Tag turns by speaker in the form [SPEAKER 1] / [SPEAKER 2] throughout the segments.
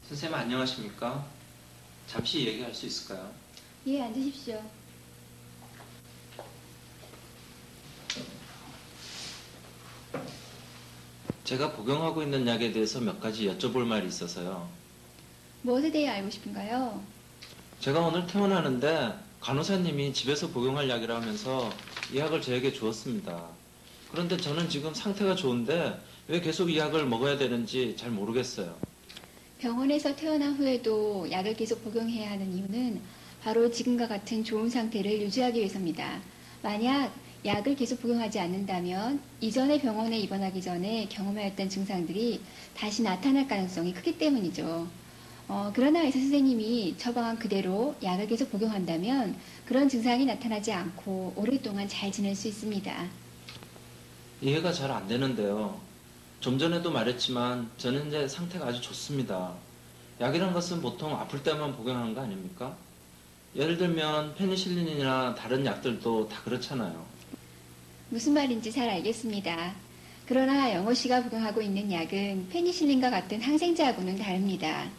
[SPEAKER 1] 선생님 안녕하십니까? 잠시 얘기할 수 있을까요?
[SPEAKER 2] 예, 앉으십시오.
[SPEAKER 1] 제가 복용하고 있는 약에 대해서 몇 가지 여쭤볼 말이 있어서요.
[SPEAKER 2] 무엇에 대해 알고 싶은가요?
[SPEAKER 1] 제가 오늘 퇴원하는데 간호사님이 집에서 복용할 약이라 하면서 이 약을 저에게 주었습니다. 그런데 저는 지금 상태가 좋은데 왜 계속 이 약을 먹어야 되는지 잘 모르겠어요.
[SPEAKER 2] 병원에서 퇴원한 후에도 약을 계속 복용해야 하는 이유는 바로 지금과 같은 좋은 상태를 유지하기 위해서입니다. 만약 약을 계속 복용하지 않는다면 이전에 병원에 입원하기 전에 경험하였던 증상들이 다시 나타날 가능성이 크기 때문이죠. 그러나 의사 선생님이 처방한 그대로 약을 계속 복용한다면 그런 증상이 나타나지 않고 오랫동안 잘 지낼 수 있습니다.
[SPEAKER 1] 이해가 잘 안 되는데요. 좀 전에도 말했지만 저는 이제 상태가 아주 좋습니다. 약이란 것은 보통 아플 때만 복용하는 거 아닙니까? 예를 들면 페니실린이나 다른 약들도 다 그렇잖아요.
[SPEAKER 2] 무슨 말인지 잘 알겠습니다. 그러나 영호 씨가 복용하고 있는 약은 페니실린과 같은 항생제하고는 다릅니다.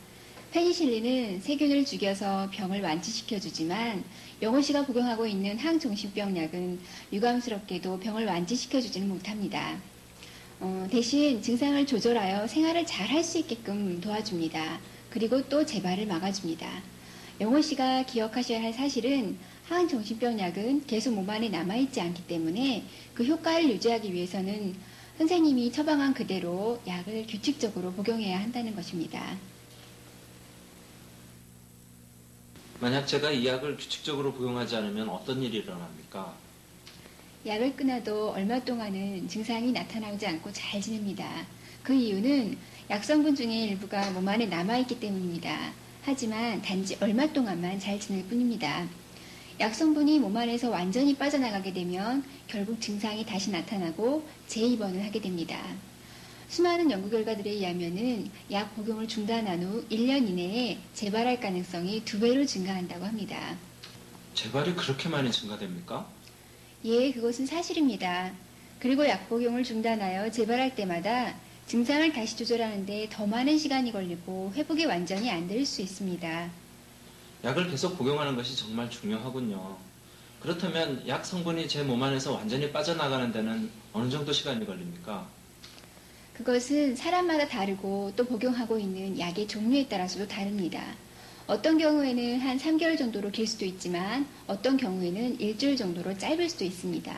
[SPEAKER 2] 페니실린은 세균을 죽여서 병을 완치시켜주지만 영호 씨가 복용하고 있는 항정신병 약은 유감스럽게도 병을 완치시켜주지는 못합니다. 대신 증상을 조절하여 생활을 잘 할 수 있게끔 도와줍니다. 그리고 또 재발을 막아줍니다. 영호 씨가 기억하셔야 할 사실은 항정신병 약은 계속 몸 안에 남아있지 않기 때문에 그 효과를 유지하기 위해서는 선생님이 처방한 그대로 약을 규칙적으로 복용해야 한다는 것입니다.
[SPEAKER 1] 만약 제가 이 약을 규칙적으로 복용하지 않으면 어떤 일이 일어납니까?
[SPEAKER 2] 약을 끊어도 얼마 동안은 증상이 나타나지 않고 잘 지냅니다. 그 이유는 약 성분 중에 일부가 몸 안에 남아있기 때문입니다. 하지만 단지 얼마 동안만 잘 지낼 뿐입니다. 약 성분이 몸 안에서 완전히 빠져나가게 되면 결국 증상이 다시 나타나고 재입원을 하게 됩니다. 수많은 연구 결과들에 의하면은 약 복용을 중단한 후 1년 이내에 재발할 가능성이 2배로 증가한다고 합니다.
[SPEAKER 1] 재발이 그렇게 많이 증가됩니까?
[SPEAKER 2] 예, 그것은 사실입니다. 그리고 약 복용을 중단하여 재발할 때마다 증상을 다시 조절하는데 더 많은 시간이 걸리고 회복이 완전히 안 될 수 있습니다.
[SPEAKER 1] 약을 계속 복용하는 것이 정말 중요하군요. 그렇다면 약 성분이 제 몸 안에서 완전히 빠져나가는 데는 어느 정도 시간이 걸립니까?
[SPEAKER 2] 그것은 사람마다 다르고 또 복용하고 있는 약의 종류에 따라서도 다릅니다. 어떤 경우에는 한 3개월 정도로 길 수도 있지만 어떤 경우에는 일주일 정도로 짧을 수도 있습니다.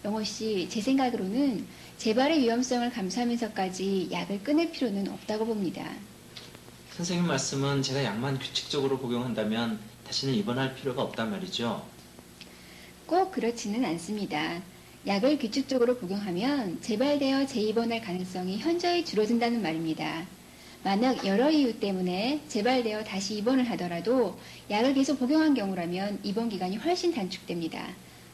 [SPEAKER 2] 영호 씨, 제 생각으로는 재발의 위험성을 감수하면서까지 약을 끊을 필요는 없다고 봅니다.
[SPEAKER 1] 선생님 말씀은 제가 약만 규칙적으로 복용한다면 다시는 입원할 필요가 없단 말이죠.
[SPEAKER 2] 꼭 그렇지는 않습니다. 약을 규칙적으로 복용하면 재발되어 재입원할 가능성이 현저히 줄어든다는 말입니다. 만약 여러 이유 때문에 재발되어 다시 입원을 하더라도 약을 계속 복용한 경우라면 입원 기간이 훨씬 단축됩니다.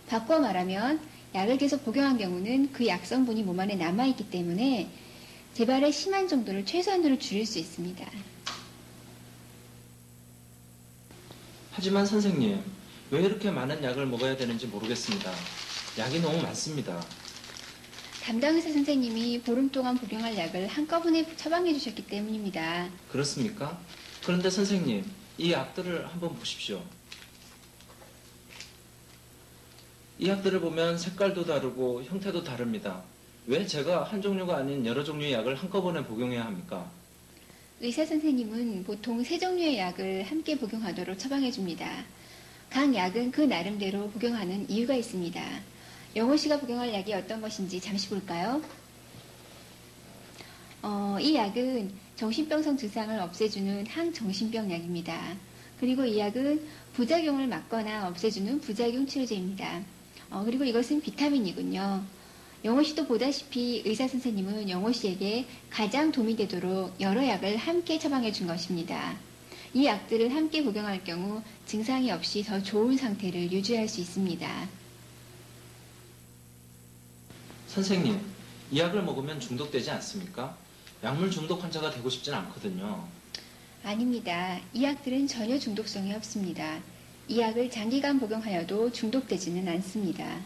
[SPEAKER 2] 바꿔 말하면 약을 계속 복용한 경우는 그 약 성분이 몸 안에 남아있기 때문에 재발의 심한 정도를 최소한으로 줄일 수 있습니다.
[SPEAKER 1] 하지만 선생님, 왜 이렇게 많은 약을 먹어야 되는지 모르겠습니다. 약이 너무 많습니다.
[SPEAKER 2] 담당 의사 선생님이 보름 동안 복용할 약을 한꺼번에 처방해 주셨기 때문입니다.
[SPEAKER 1] 그렇습니까? 그런데 선생님, 이 약들을 한번 보십시오. 이 약들을 보면 색깔도 다르고 형태도 다릅니다. 왜 제가 한 종류가 아닌 여러 종류의 약을 한꺼번에 복용해야 합니까?
[SPEAKER 2] 의사 선생님은 보통 3종류의 약을 함께 복용하도록 처방해 줍니다. 각 약은 그 나름대로 복용하는 이유가 있습니다. 영호 씨가 복용할 약이 어떤 것인지 잠시 볼까요? 이 약은 정신병성 증상을 없애주는 항정신병 약입니다. 그리고 이 약은 부작용을 막거나 없애주는 부작용 치료제입니다. 그리고 이것은 비타민이군요. 영호 씨도 보다시피 의사 선생님은 영호 씨에게 가장 도움이 되도록 여러 약을 함께 처방해 준 것입니다. 이 약들을 함께 복용할 경우 증상이 없이 더 좋은 상태를 유지할 수 있습니다.
[SPEAKER 1] 선생님, 이 약을 먹으면 중독되지 않습니까? 약물 중독 환자가 되고 싶진 않거든요.
[SPEAKER 2] 아닙니다. 이 약들은 전혀 중독성이 없습니다. 이 약을 장기간 복용하여도 중독되지는 않습니다.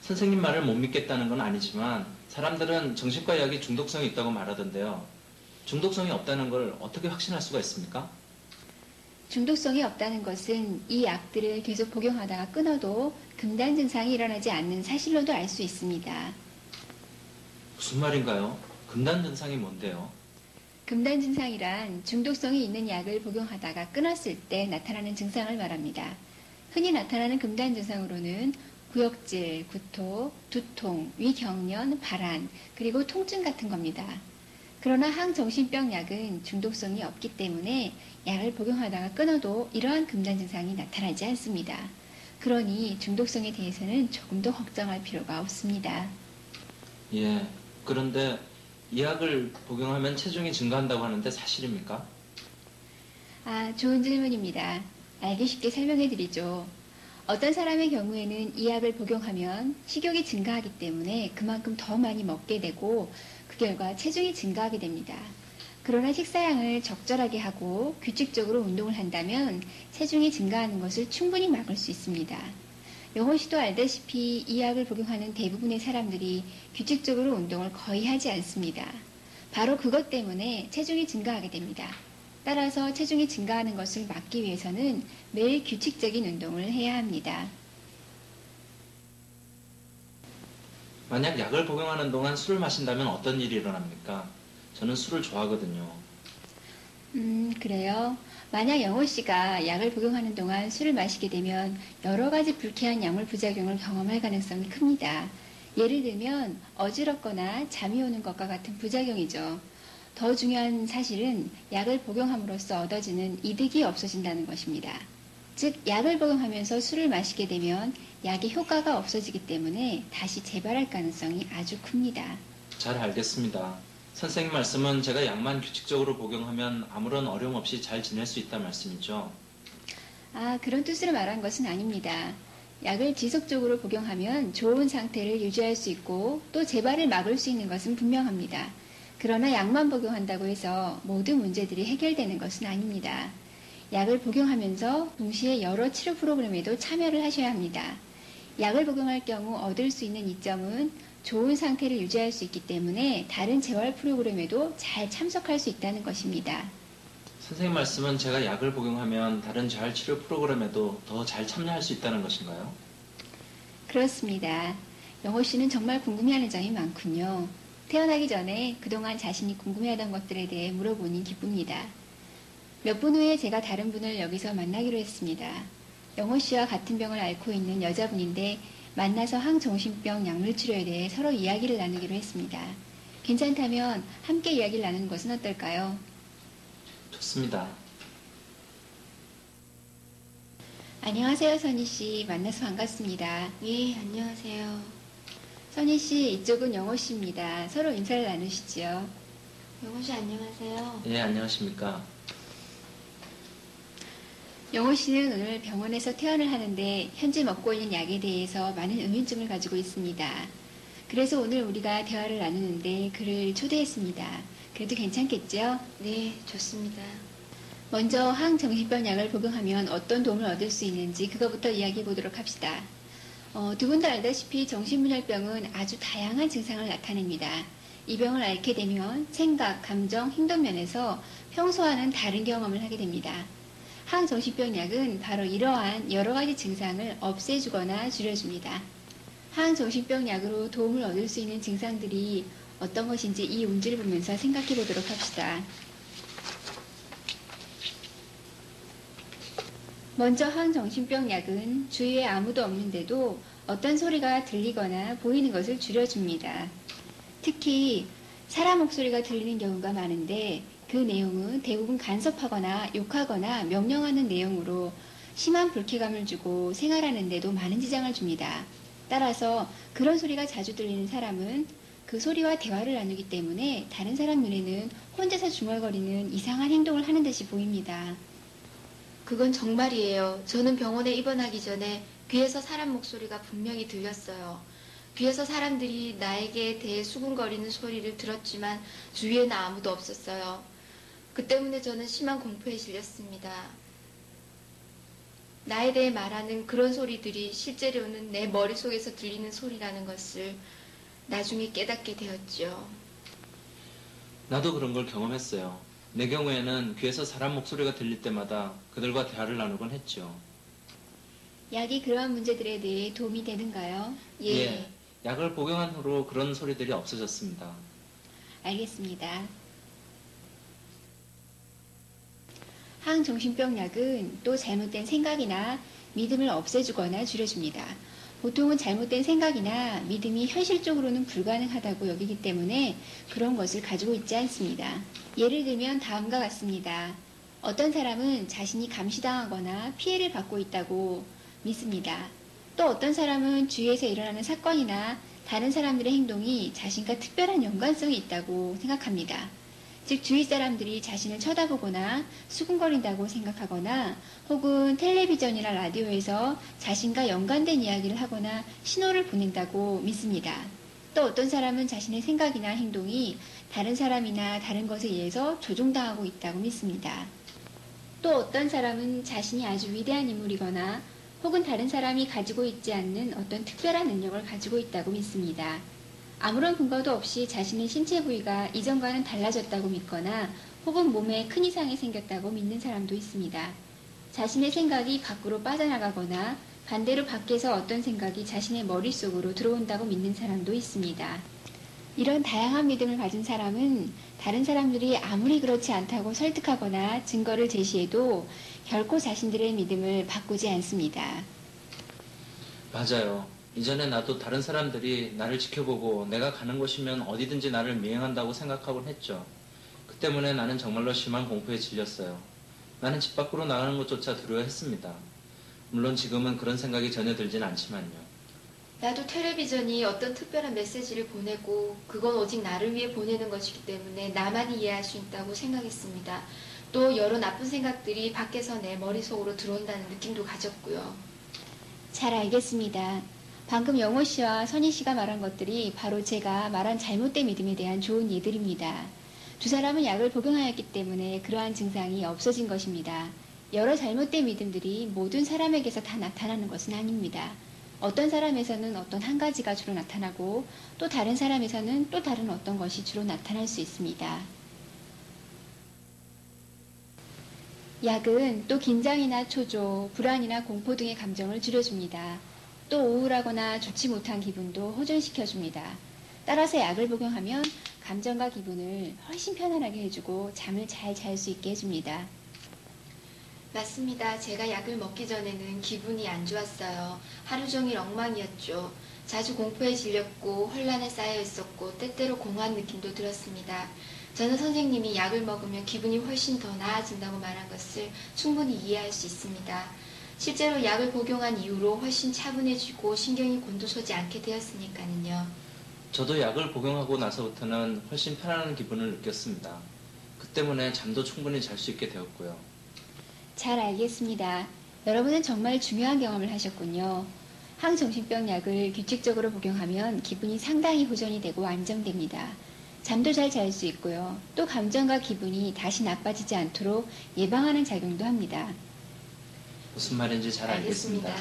[SPEAKER 1] 선생님 말을 못 믿겠다는 건 아니지만 사람들은 정신과 약이 중독성이 있다고 말하던데요. 중독성이 없다는 걸 어떻게 확신할 수가 있습니까?
[SPEAKER 2] 중독성이 없다는 것은 이 약들을 계속 복용하다가 끊어도 금단 증상이 일어나지 않는 사실로도 알 수 있습니다.
[SPEAKER 1] 무슨 말인가요? 금단 증상이 뭔데요?
[SPEAKER 2] 금단 증상이란 중독성이 있는 약을 복용하다가 끊었을 때 나타나는 증상을 말합니다. 흔히 나타나는 금단 증상으로는 구역질, 구토, 두통, 위경련, 발한, 그리고 통증 같은 겁니다. 그러나 항정신병 약은 중독성이 없기 때문에 약을 복용하다가 끊어도 이러한 금단 증상이 나타나지 않습니다. 그러니 중독성에 대해서는 조금 더 걱정할 필요가 없습니다.
[SPEAKER 1] 예. 그런데 이 약을 복용하면 체중이 증가한다고 하는데 사실입니까?
[SPEAKER 2] 좋은 질문입니다. 알기 쉽게 설명해 드리죠. 어떤 사람의 경우에는 이 약을 복용하면 식욕이 증가하기 때문에 그만큼 더 많이 먹게 되고 그 결과 체중이 증가하게 됩니다. 그러나 식사량을 적절하게 하고 규칙적으로 운동을 한다면 체중이 증가하는 것을 충분히 막을 수 있습니다. 영호 씨도 알다시피 이 약을 복용하는 대부분의 사람들이 규칙적으로 운동을 거의 하지 않습니다. 바로 그것 때문에 체중이 증가하게 됩니다. 따라서 체중이 증가하는 것을 막기 위해서는 매일 규칙적인 운동을 해야 합니다.
[SPEAKER 1] 만약 약을 복용하는 동안 술을 마신다면 어떤 일이 일어납니까? 저는 술을 좋아하거든요.
[SPEAKER 2] 그래요. 만약 영호 씨가 약을 복용하는 동안 술을 마시게 되면 여러 가지 불쾌한 약물 부작용을 경험할 가능성이 큽니다. 예를 들면 어지럽거나 잠이 오는 것과 같은 부작용이죠. 더 중요한 사실은 약을 복용함으로써 얻어지는 이득이 없어진다는 것입니다. 즉, 약을 복용하면서 술을 마시게 되면 약의 효과가 없어지기 때문에 다시 재발할 가능성이 아주 큽니다.
[SPEAKER 1] 잘 알겠습니다. 선생님 말씀은 제가 약만 규칙적으로 복용하면 아무런 어려움 없이 잘 지낼 수 있다는 말씀이죠.
[SPEAKER 2] 그런 뜻으로 말한 것은 아닙니다. 약을 지속적으로 복용하면 좋은 상태를 유지할 수 있고 또 재발을 막을 수 있는 것은 분명합니다. 그러나 약만 복용한다고 해서 모든 문제들이 해결되는 것은 아닙니다. 약을 복용하면서 동시에 여러 치료 프로그램에도 참여를 하셔야 합니다. 약을 복용할 경우 얻을 수 있는 이점은 좋은 상태를 유지할 수 있기 때문에 다른 재활 프로그램에도 잘 참석할 수 있다는 것입니다.
[SPEAKER 1] 선생님 말씀은 제가 약을 복용하면 다른 재활 치료 프로그램에도 더 잘 참여할 수 있다는 것인가요?
[SPEAKER 2] 그렇습니다. 영호 씨는 정말 궁금해하는 점이 많군요. 태어나기 전에 그동안 자신이 궁금해하던 것들에 대해 물어보니 기쁩니다. 몇 분 후에 제가 다른 분을 여기서 만나기로 했습니다. 영호 씨와 같은 병을 앓고 있는 여자분인데 만나서 항정신병 약물 치료에 대해 서로 이야기를 나누기로 했습니다. 괜찮다면 함께 이야기를 나누는 것은 어떨까요?
[SPEAKER 1] 좋습니다.
[SPEAKER 2] 안녕하세요, 선희 씨. 만나서 반갑습니다.
[SPEAKER 3] 예, 안녕하세요.
[SPEAKER 2] 선희 씨, 이쪽은 영호 씨입니다. 서로 인사를 나누시지요.
[SPEAKER 3] 영호 씨 안녕하세요.
[SPEAKER 1] 예, 안녕하십니까.
[SPEAKER 2] 영호 씨는 오늘 병원에서 퇴원을 하는데 현재 먹고 있는 약에 대해서 많은 의문점을 가지고 있습니다. 그래서 오늘 우리가 대화를 나누는데 그를 초대했습니다. 그래도 괜찮겠죠?
[SPEAKER 3] 네, 좋습니다.
[SPEAKER 2] 먼저 항정신병 약을 복용하면 어떤 도움을 얻을 수 있는지 그거부터 이야기해 보도록 합시다. 두 분 다 알다시피 정신분열병은 아주 다양한 증상을 나타냅니다. 이 병을 앓게 되면 생각, 감정, 행동 면에서 평소와는 다른 경험을 하게 됩니다. 항정신병 약은 바로 이러한 여러 가지 증상을 없애주거나 줄여줍니다. 항정신병 약으로 도움을 얻을 수 있는 증상들이 어떤 것인지 이 문제를 보면서 생각해 보도록 합시다. 먼저 항정신병 약은 주위에 아무도 없는데도 어떤 소리가 들리거나 보이는 것을 줄여줍니다. 특히 사람 목소리가 들리는 경우가 많은데 그 내용은 대부분 간섭하거나 욕하거나 명령하는 내용으로 심한 불쾌감을 주고 생활하는 데도 많은 지장을 줍니다. 따라서 그런 소리가 자주 들리는 사람은 그 소리와 대화를 나누기 때문에 다른 사람 눈에는 혼자서 중얼거리는 이상한 행동을 하는 듯이 보입니다.
[SPEAKER 3] 그건 정말이에요. 저는 병원에 입원하기 전에 귀에서 사람 목소리가 분명히 들렸어요. 귀에서 사람들이 나에게 대해 수군거리는 소리를 들었지만 주위에는 아무도 없었어요. 그 때문에 저는 심한 공포에 질렸습니다. 나에 대해 말하는 그런 소리들이 실제로는 내 머릿속에서 들리는 소리라는 것을 나중에 깨닫게 되었죠.
[SPEAKER 2] 나중에 깨닫게 되었죠.
[SPEAKER 1] 나도 그런 걸 경험했어요. 내 경우에는 귀에서 사람 목소리가 들릴 때마다 그들과 대화를 나누곤 했죠.
[SPEAKER 2] 약이 그러한 문제들에 대해 도움이 되는가요?
[SPEAKER 1] 예, 약을 복용한 후로 그런 소리들이 없어졌습니다.
[SPEAKER 2] 알겠습니다. 항정신병 약은 또 잘못된 생각이나 믿음을 없애주거나 줄여줍니다. 보통은 잘못된 생각이나 믿음이 현실적으로는 불가능하다고 여기기 때문에 그런 것을 가지고 있지 않습니다. 예를 들면 다음과 같습니다. 어떤 사람은 자신이 감시당하거나 피해를 받고 있다고 믿습니다. 또 어떤 사람은 주위에서 일어나는 사건이나 다른 사람들의 행동이 자신과 특별한 연관성이 있다고 생각합니다. 즉 주위 사람들이 자신을 쳐다보거나 수군거린다고 생각하거나 혹은 텔레비전이나 라디오에서 자신과 연관된 이야기를 하거나 신호를 보낸다고 믿습니다. 또 어떤 사람은 자신의 생각이나 행동이 다른 사람이나 다른 것에 의해서 조종당하고 있다고 믿습니다. 또 어떤 사람은 자신이 아주 위대한 인물이거나 혹은 다른 사람이 가지고 있지 않는 어떤 특별한 능력을 가지고 있다고 믿습니다. 아무런 근거도 없이 자신의 신체 부위가 이전과는 달라졌다고 믿거나 혹은 몸에 큰 이상이 생겼다고 믿는 사람도 있습니다. 자신의 생각이 밖으로 빠져나가거나 반대로 밖에서 어떤 생각이 자신의 머릿속으로 들어온다고 믿는 사람도 있습니다. 이런 다양한 믿음을 가진 사람은 다른 사람들이 아무리 그렇지 않다고 설득하거나 증거를 제시해도 결코 자신들의 믿음을 바꾸지 않습니다.
[SPEAKER 1] 맞아요. 이전에 나도 다른 사람들이 나를 지켜보고 내가 가는 곳이면 어디든지 나를 미행한다고 생각하곤 했죠. 그 때문에 나는 정말로 심한 공포에 질렸어요. 나는 집 밖으로 나가는 것조차 두려워했습니다. 물론 지금은 그런 생각이 전혀 들진 않지만요.
[SPEAKER 3] 나도 텔레비전이 어떤 특별한 메시지를 보내고 그건 오직 나를 위해 보내는 것이기 때문에 나만이 이해할 수 있다고 생각했습니다. 또 여러 나쁜 생각들이 밖에서 내 머릿속으로 들어온다는 느낌도 가졌고요.
[SPEAKER 2] 잘 알겠습니다. 방금 영호 씨와 선희 씨가 말한 것들이 바로 제가 말한 잘못된 믿음에 대한 좋은 예들입니다. 두 사람은 약을 복용하였기 때문에 그러한 증상이 없어진 것입니다. 여러 잘못된 믿음들이 모든 사람에게서 다 나타나는 것은 아닙니다. 어떤 사람에서는 어떤 한 가지가 주로 나타나고 또 다른 사람에서는 또 다른 어떤 것이 주로 나타날 수 있습니다. 약은 또 긴장이나 초조, 불안이나 공포 등의 감정을 줄여줍니다. 또 우울하거나 좋지 못한 기분도 호전시켜줍니다. 따라서 약을 복용하면 감정과 기분을 훨씬 편안하게 해주고 잠을 잘 잘 수 있게 해줍니다.
[SPEAKER 3] 맞습니다. 제가 약을 먹기 전에는 기분이 안 좋았어요. 하루 종일 엉망이었죠. 자주 공포에 질렸고 혼란에 쌓여 있었고 때때로 공허한 느낌도 들었습니다. 저는 선생님이 약을 먹으면 기분이 훨씬 더 나아진다고 말한 것을 충분히 이해할 수 있습니다. 실제로 약을 복용한 이후로 훨씬 차분해지고 신경이 곤두서지 않게 되었으니까는요.
[SPEAKER 1] 저도 약을 복용하고 나서부터는 훨씬 편안한 기분을 느꼈습니다. 그 때문에 잠도 충분히 잘 수 있게 되었고요.
[SPEAKER 2] 잘 알겠습니다. 여러분은 정말 중요한 경험을 하셨군요. 항정신병 약을 규칙적으로 복용하면 기분이 상당히 호전이 되고 안정됩니다. 잠도 잘 잘 수 있고요. 또 감정과 기분이 다시 나빠지지 않도록 예방하는 작용도 합니다.
[SPEAKER 1] 무슨 말인지 잘 알겠습니다.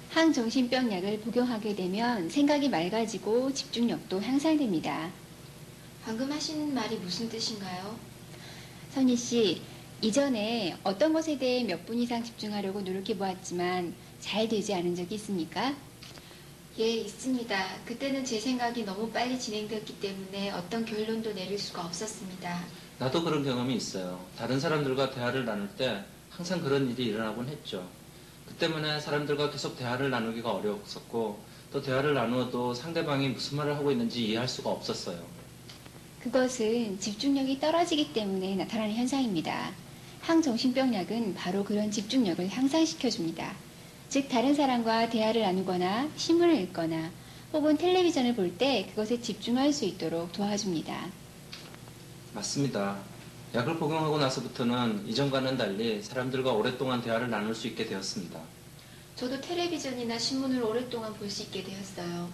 [SPEAKER 2] 항정신병 약을 복용하게 되면 생각이 맑아지고 집중력도 향상됩니다.
[SPEAKER 3] 방금 하신 말이 무슨 뜻인가요?
[SPEAKER 2] 선희 씨, 이전에 어떤 것에 대해 몇 분 이상 집중하려고 노력해 보았지만 잘 되지 않은 적이 있습니까?
[SPEAKER 3] 예, 있습니다. 그때는 제 생각이 너무 빨리 진행되었기 때문에 어떤 결론도 내릴 수가 없었습니다.
[SPEAKER 1] 나도 그런 경험이 있어요. 다른 사람들과 대화를 나눌 때 항상 그런 일이 일어나곤 했죠. 그 때문에 사람들과 계속 대화를 나누기가 어려웠었고 또 대화를 나누어도 상대방이 무슨 말을 하고 있는지 이해할 수가 없었어요.
[SPEAKER 2] 그것은 집중력이 떨어지기 때문에 나타나는 현상입니다. 항정신병 약은 바로 그런 집중력을 향상시켜줍니다. 즉 다른 사람과 대화를 나누거나 신문을 읽거나 혹은 텔레비전을 볼 때 그것에 집중할 수 있도록 도와줍니다.
[SPEAKER 1] 맞습니다. 약을 복용하고 나서부터는 이전과는 달리 사람들과 오랫동안 대화를 나눌 수 있게 되었습니다.
[SPEAKER 3] 저도 텔레비전이나 신문을 오랫동안 볼 수 있게 되었어요.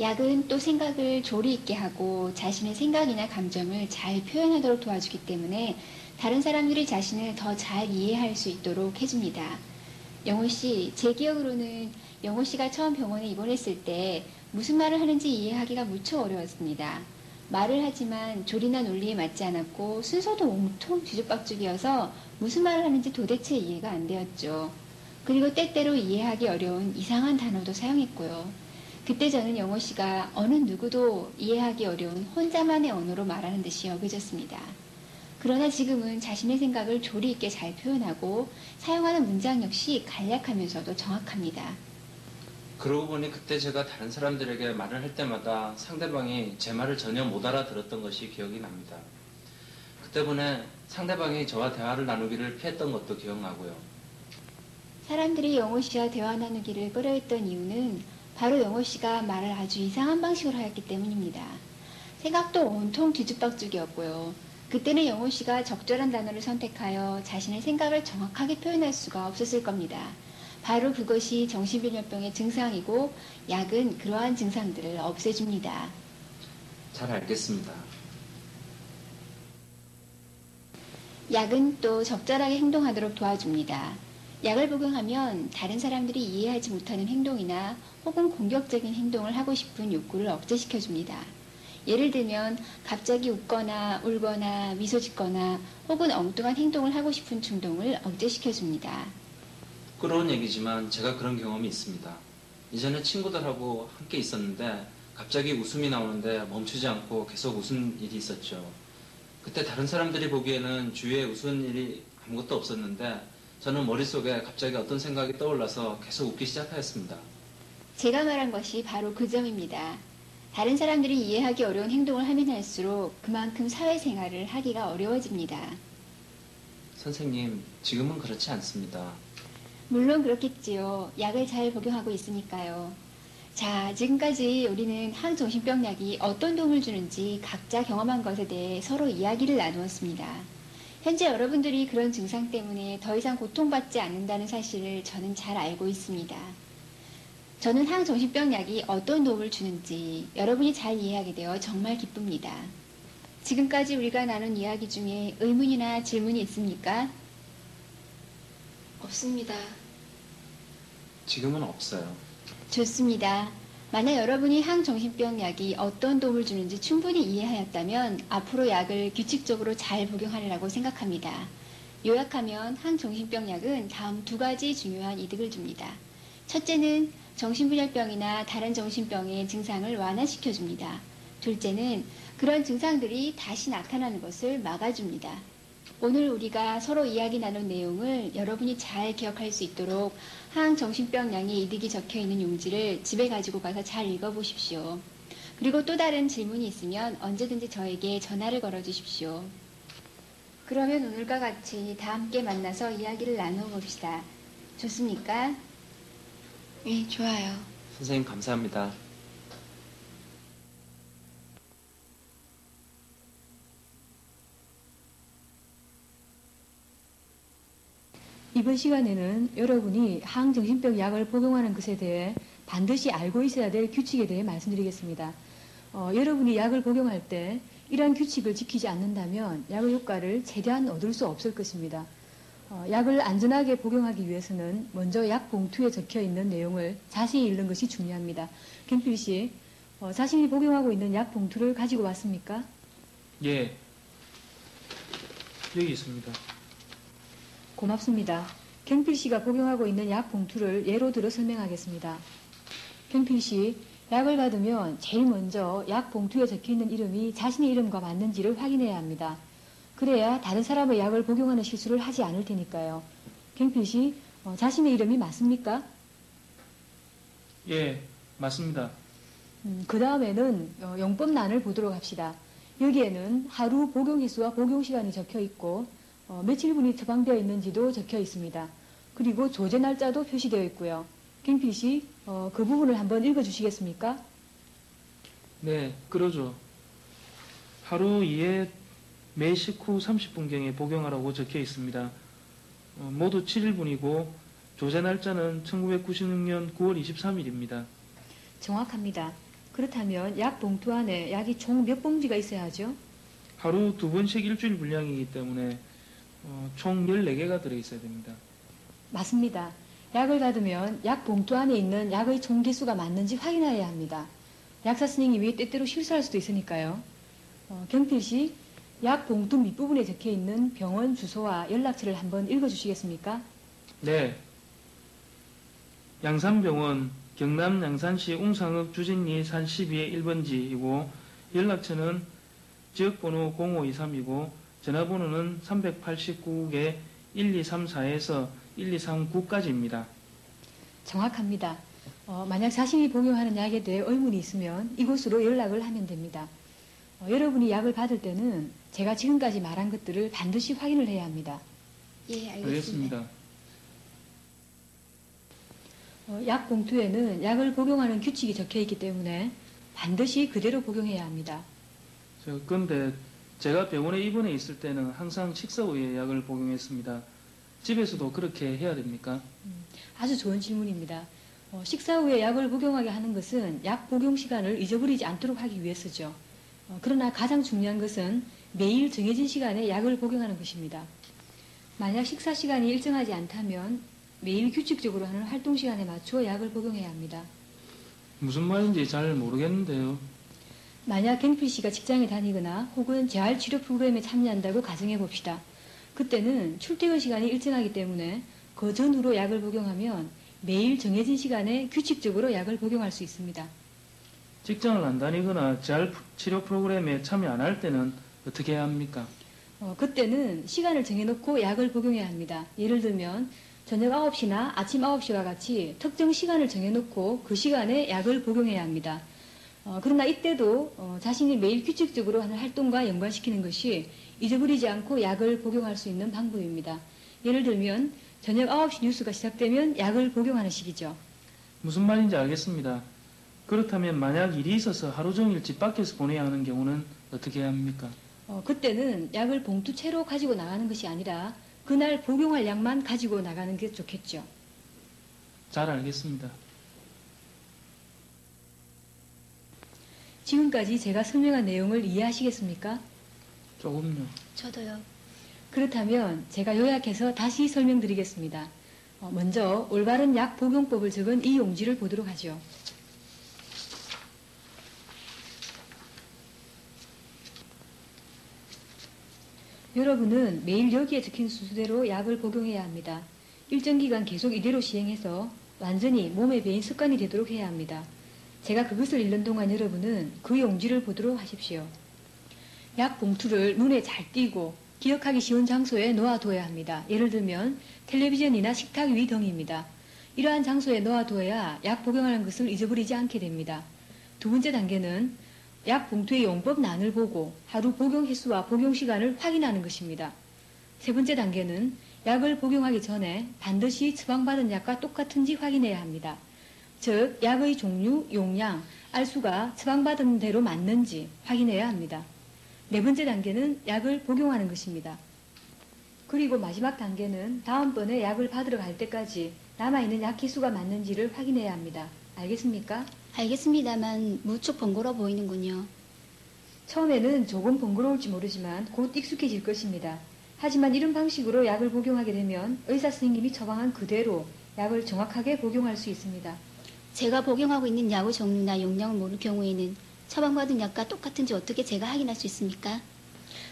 [SPEAKER 2] 약은 또 생각을 조리 있게 하고 자신의 생각이나 감정을 잘 표현하도록 도와주기 때문에 다른 사람들이 자신을 더 잘 이해할 수 있도록 해줍니다. 영호 씨, 제 기억으로는 영호 씨가 처음 병원에 입원했을 때 무슨 말을 하는지 이해하기가 무척 어려웠습니다. 말을 하지만 조리나 논리에 맞지 않았고 순서도 온통 뒤죽박죽이어서 무슨 말을 하는지 도대체 이해가 안 되었죠. 그리고 때때로 이해하기 어려운 이상한 단어도 사용했고요. 그때 저는 영호 씨가 어느 누구도 이해하기 어려운 혼자만의 언어로 말하는 듯이 여겨졌습니다. 그러나 지금은 자신의 생각을 조리 있게 잘 표현하고 사용하는 문장 역시 간략하면서도 정확합니다.
[SPEAKER 1] 그러고 보니 그때 제가 다른 사람들에게 말을 할 때마다 상대방이 제 말을 전혀 못 알아들었던 것이 기억이 납니다. 그 때문에 상대방이 저와 대화를 나누기를 피했던 것도 기억나고요.
[SPEAKER 2] 사람들이 영호 씨와 대화 나누기를 꺼려했던 이유는 바로 영호 씨가 말을 아주 이상한 방식으로 하였기 때문입니다. 생각도 온통 뒤죽박죽이었고요. 그때는 영호 씨가 적절한 단어를 선택하여 자신의 생각을 정확하게 표현할 수가 없었을 겁니다. 바로 그것이 정신병열병의 증상이고 약은 그러한 증상들을 없애줍니다.
[SPEAKER 1] 잘 알겠습니다.
[SPEAKER 2] 약은 또 적절하게 행동하도록 도와줍니다. 약을 복용하면 다른 사람들이 이해하지 못하는 행동이나 혹은 공격적인 행동을 하고 싶은 욕구를 억제시켜줍니다. 예를 들면 갑자기 웃거나 울거나 미소 짓거나 혹은 엉뚱한 행동을 하고 싶은 충동을 억제시켜줍니다.
[SPEAKER 1] 부끄러운 얘기지만 제가 그런 경험이 있습니다. 이전에 친구들하고 함께 있었는데 갑자기 웃음이 나오는데 멈추지 않고 계속 웃은 일이 있었죠. 그때 다른 사람들이 보기에는 주위에 웃은 일이 아무것도 없었는데 저는 머릿속에 갑자기 어떤 생각이 떠올라서 계속 웃기 시작하였습니다.
[SPEAKER 2] 제가 말한 것이 바로 그 점입니다. 다른 사람들이 이해하기 어려운 행동을 하면 할수록 그만큼 사회생활을 하기가 어려워집니다.
[SPEAKER 1] 선생님, 지금은 그렇지 않습니다.
[SPEAKER 2] 물론 그렇겠지요. 약을 잘 복용하고 있으니까요. 자, 지금까지 우리는 항정신병약이 어떤 도움을 주는지 각자 경험한 것에 대해 서로 이야기를 나누었습니다. 현재 여러분들이 그런 증상 때문에 더 이상 고통받지 않는다는 사실을 저는 잘 알고 있습니다. 저는 항정신병약이 어떤 도움을 주는지 여러분이 잘 이해하게 되어 정말 기쁩니다. 지금까지 우리가 나눈 이야기 중에 의문이나 질문이 있습니까?
[SPEAKER 3] 없습니다.
[SPEAKER 1] 지금은 없어요.
[SPEAKER 2] 좋습니다. 만약 여러분이 항정신병약이 어떤 도움을 주는지 충분히 이해하였다면 앞으로 약을 규칙적으로 잘 복용하리라고 생각합니다. 요약하면 항정신병약은 다음 두 가지 중요한 이득을 줍니다. 첫째는 정신분열병이나 다른 정신병의 증상을 완화시켜줍니다. 둘째는 그런 증상들이 다시 나타나는 것을 막아줍니다. 오늘 우리가 서로 이야기 나눈 내용을 여러분이 잘 기억할 수 있도록 항정신병약의 이득이 적혀있는 용지를 집에 가지고 가서 잘 읽어보십시오. 그리고 또 다른 질문이 있으면 언제든지 저에게 전화를 걸어주십시오. 그러면 오늘과 같이 다 함께 만나서 이야기를 나누어 봅시다. 좋습니까?
[SPEAKER 3] 네, 좋아요.
[SPEAKER 1] 선생님 감사합니다.
[SPEAKER 4] 이번 시간에는 여러분이 항정신병 약을 복용하는 것에 대해 반드시 알고 있어야 될 규칙에 대해 말씀드리겠습니다. 여러분이 약을 복용할 때 이러한 규칙을 지키지 않는다면 약의 효과를 최대한 얻을 수 없을 것입니다. 약을 안전하게 복용하기 위해서는 먼저 약 봉투에 적혀 있는 내용을 자세히 읽는 것이 중요합니다. 경필 씨, 자신이 복용하고 있는 약 봉투를 가지고 왔습니까?
[SPEAKER 5] 예, 여기 있습니다.
[SPEAKER 4] 고맙습니다. 경필 씨가 복용하고 있는 약 봉투를 예로 들어 설명하겠습니다. 경필 씨, 약을 받으면 제일 먼저 약 봉투에 적혀 있는 이름이 자신의 이름과 맞는지를 확인해야 합니다. 그래야 다른 사람의 약을 복용하는 실수를 하지 않을 테니까요. 경필 씨, 자신의 이름이 맞습니까?
[SPEAKER 5] 예, 맞습니다.
[SPEAKER 4] 그 다음에는 용법란을 보도록 합시다. 여기에는 하루 복용 횟수와 복용 시간이 적혀 있고 며칠 분이 처방되어 있는지도 적혀 있습니다. 그리고 조제 날짜도 표시되어 있고요. 경필 씨, 그 부분을 한번 읽어주시겠습니까?
[SPEAKER 5] 네, 그러죠. 하루 2회 매 식후 30분경에 복용하라고 적혀 있습니다. 모두 7일분이고 조제 날짜는 1996년 9월 23일입니다.
[SPEAKER 4] 정확합니다. 그렇다면 약 봉투 안에 약이 총 몇 봉지가 있어야 하죠?
[SPEAKER 5] 하루 2번씩 일주일 분량이기 때문에 총 14개가 들어있어야 됩니다.
[SPEAKER 4] 맞습니다. 약을 받으면 약 봉투 안에 있는 약의 총 개수가 맞는지 확인해야 합니다. 약사 선생님이 때때로 실수할 수도 있으니까요. 경필씨, 약 봉투 밑부분에 적혀 있는 병원 주소와 연락처를 한번 읽어주시겠습니까?
[SPEAKER 5] 네. 양산병원 경남 양산시 웅상읍 주진리 산 12의 1번지이고 연락처는 지역번호 0523이고 전화번호는 389개 1234에서 1239까지입니다.
[SPEAKER 4] 정확합니다. 만약 자신이 복용하는 약에 대해 의문이 있으면 이곳으로 연락을 하면 됩니다. 여러분이 약을 받을 때는 제가 지금까지 말한 것들을 반드시 확인을 해야 합니다.
[SPEAKER 3] 예,
[SPEAKER 5] 알겠습니다.
[SPEAKER 4] 약 봉투에는 약을 복용하는 규칙이 적혀 있기 때문에 반드시 그대로 복용해야 합니다.
[SPEAKER 5] 그런데 제가 병원에 입원해 있을 때는 항상 식사 후에 약을 복용했습니다. 집에서도 그렇게 해야 됩니까?
[SPEAKER 4] 아주 좋은 질문입니다. 식사 후에 약을 복용하게 하는 것은 약 복용 시간을 잊어버리지 않도록 하기 위해서죠. 그러나 가장 중요한 것은 매일 정해진 시간에 약을 복용하는 것입니다. 만약 식사 시간이 일정하지 않다면 매일 규칙적으로 하는 활동 시간에 맞추어 약을 복용해야 합니다.
[SPEAKER 5] 무슨 말인지 잘 모르겠는데요.
[SPEAKER 4] 만약 갱필 씨가 직장에 다니거나 혹은 재활치료 프로그램에 참여한다고 가정해 봅시다. 그때는 출퇴근 시간이 일정하기 때문에 그 전후로 약을 복용하면 매일 정해진 시간에 규칙적으로 약을 복용할 수 있습니다.
[SPEAKER 5] 직장을 안 다니거나 재활치료 프로그램에 참여 안 할 때는 어떻게 해야 합니까?
[SPEAKER 4] 그때는 시간을 정해놓고 약을 복용해야 합니다. 예를 들면 저녁 9시나 아침 9시와 같이 특정 시간을 정해놓고 그 시간에 약을 복용해야 합니다. 그러나 이때도 자신이 매일 규칙적으로 하는 활동과 연관시키는 것이 잊어버리지 않고 약을 복용할 수 있는 방법입니다. 예를 들면 저녁 9시 뉴스가 시작되면 약을 복용하는 시기죠.
[SPEAKER 5] 무슨 말인지 알겠습니다. 그렇다면 만약 일이 있어서 하루 종일 집 밖에서 보내야 하는 경우는 어떻게 해야 합니까?
[SPEAKER 4] 그때는 약을 봉투채로 가지고 나가는 것이 아니라 그날 복용할 약만 가지고 나가는 게 좋겠죠.
[SPEAKER 5] 잘 알겠습니다.
[SPEAKER 4] 지금까지 제가 설명한 내용을 이해하시겠습니까?
[SPEAKER 5] 조금요.
[SPEAKER 3] 저도요.
[SPEAKER 4] 그렇다면 제가 요약해서 다시 설명드리겠습니다. 먼저 올바른 약 복용법을 적은 이 용지를 보도록 하죠. 여러분은 매일 여기에 적힌 순서대로 약을 복용해야 합니다. 일정 기간 계속 이대로 시행해서 완전히 몸에 배인 습관이 되도록 해야 합니다. 제가 그것을 읽는 동안 여러분은 그 용지를 보도록 하십시오. 약 봉투를 눈에 잘 띄고 기억하기 쉬운 장소에 놓아둬야 합니다. 예를 들면 텔레비전이나 식탁 위 등입니다. 이러한 장소에 놓아둬야 약 복용하는 것을 잊어버리지 않게 됩니다. 두 번째 단계는 약 봉투의 용법란을 보고 하루 복용 횟수와 복용 시간을 확인하는 것입니다. 세 번째 단계는 약을 복용하기 전에 반드시 처방받은 약과 똑같은지 확인해야 합니다. 즉, 약의 종류, 용량, 알수가 처방받은 대로 맞는지 확인해야 합니다. 네 번째 단계는 약을 복용하는 것입니다. 그리고 마지막 단계는 다음번에 약을 받으러 갈 때까지 남아있는 약 개수가 맞는지를 확인해야 합니다. 알겠습니까?
[SPEAKER 3] 알겠습니다만 무척 번거로워 보이는군요.
[SPEAKER 4] 처음에는 조금 번거로울지 모르지만 곧 익숙해질 것입니다. 하지만 이런 방식으로 약을 복용하게 되면 의사 선생님이 처방한 그대로 약을 정확하게 복용할 수 있습니다.
[SPEAKER 3] 제가 복용하고 있는 약의 종류나 용량을 모를 경우에는 처방받은 약과 똑같은지 어떻게 제가 확인할 수 있습니까?